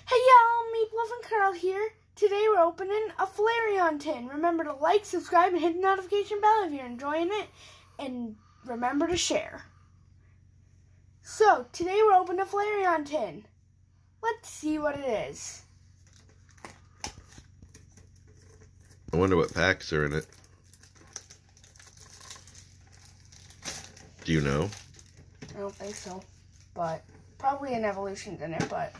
Hey y'all, MeepLoaf and Carl here. Today we're opening a Flareon tin. Remember to like, subscribe, and hit the notification bell if you're enjoying it. And remember to share. So, today we're opening a Flareon tin. Let's see what it is. I wonder what packs are in it. Do you know? I don't think so, but probably an evolution's in it, but...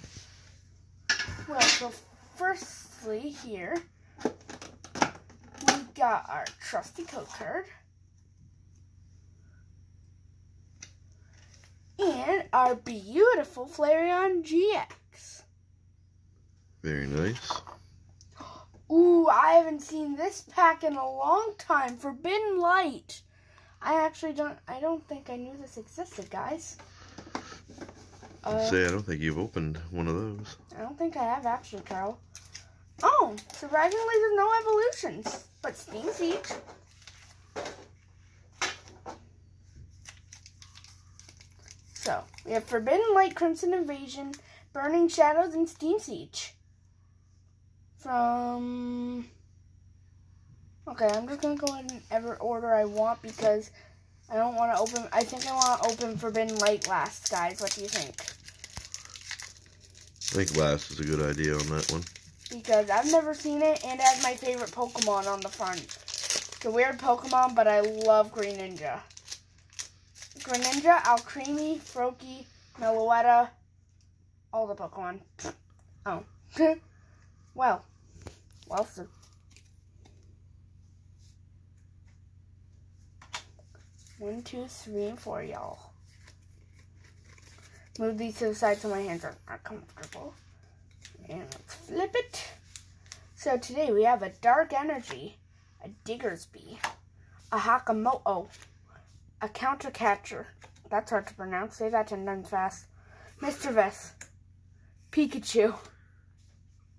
Well, so firstly here, we got our trusty code card. And our beautiful Flareon GX. Very nice. Ooh, I haven't seen this pack in a long time. Forbidden Light. I don't think I knew this existed, guys. I don't think you've opened one of those. I don't think I have actually, Carl. Oh, surprisingly there's no evolutions, but Steam Siege. So, we have Forbidden Light, Crimson Invasion, Burning Shadows, and Steam Siege. Okay, I'm just going to go in whatever order I want because I don't want to open... I think I want to open Forbidden Light last, guys. What do you think? I think last is a good idea on that one. Because I've never seen it, and it has my favorite Pokemon on the front. It's a weird Pokemon, but I love Greninja. Greninja, Alcremie, Froakie, Meloetta, all the Pokemon. Oh. Well, so. 1, 2, 3, and 4, y'all. Move these to the side so my hands are not comfortable. And let's flip it. So today we have a Dark Energy, a Diggersby, a Hakamoto, a Countercatcher. That's hard to pronounce. Say that 10 times fast. Mischievous, Pikachu,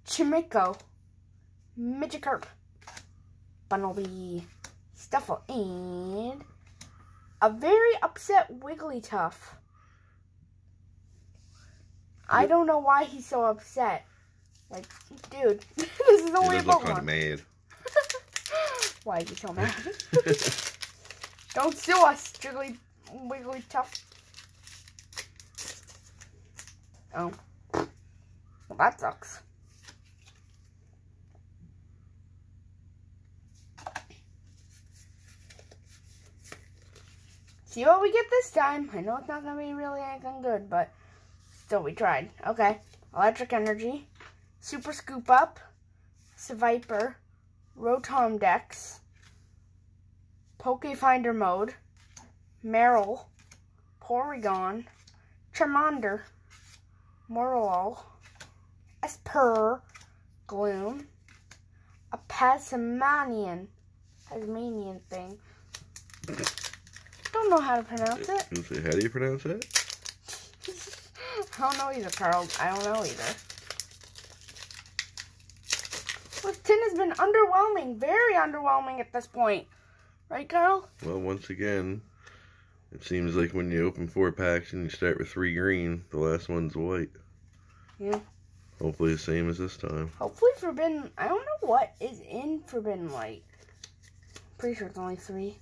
Chimiko, Magikarp, Bunnelby, Stuffle, and a very upset Wigglytuff. I don't know why he's so upset. Like, dude, this is only a Pokemon. He look kind of mad. Why is he so mad? Don't sue us, Wigglytuff. Oh. Well, that sucks. See what we get this time. I know it's not going to be really anything good, but still we tried. Okay. Electric Energy, Super Scoop Up, Seviper, Rotom Dex, Pokefinder Mode, Meryl, Porygon, Charmander, Morlul, Espurr, Gloom, a Tasmanian thing. Don't know how to pronounce it. How do you pronounce it? I don't know either, Carl. I don't know either. This tin has been underwhelming. Very underwhelming at this point. Right, Carl? Well, once again, it seems like when you open 4 packs and you start with 3 green, the last one's white. Yeah. Hopefully the same as this time. Hopefully Forbidden... I don't know what is in Forbidden Light. Pretty sure it's only 3.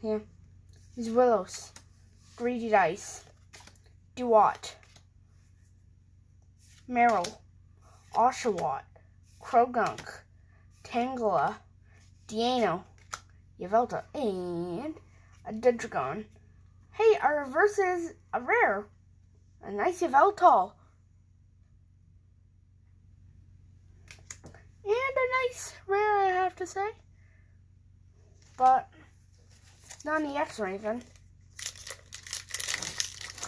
Yeah. These Willows. Greedy Dice. Duat, Meryl, Oshawott, Krogunk, Tangela, Deano, Yveltal, and a Didragon. Hey, our reverse is a rare. A nice Yveltal. And a nice rare, I have to say. But not an EX or anything.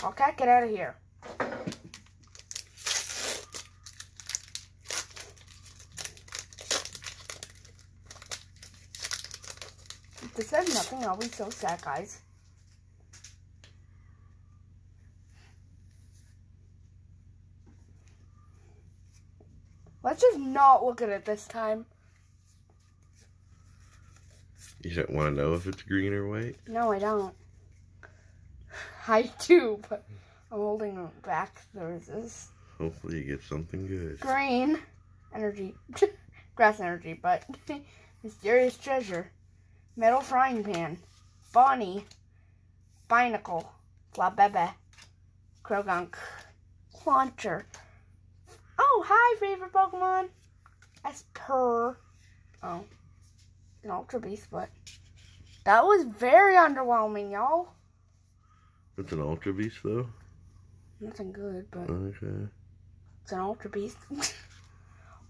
Okay, get out of here. If this says nothing, I'll be so sad, guys. Let's just not look at it this time. You don't want to know if it's green or white? No, I don't. I do, but I'm holding it back. There's this. Hopefully you get something good. Green energy. Grass energy, but mysterious treasure. Metal frying pan. Bonnie. Binacle. Flabebe. Krogunk. Launcher. Oh, hi, favorite Pokemon. Esper. Oh, an Ultra Beast, but that was very underwhelming, y'all. It's an Ultra Beast, though? Nothing good, but okay. It's an Ultra Beast.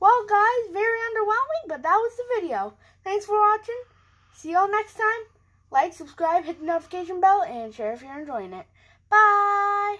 Well, guys, very underwhelming, but that was the video. Thanks for watching. See y'all next time. Like, subscribe, hit the notification bell, and share if you're enjoying it. Bye!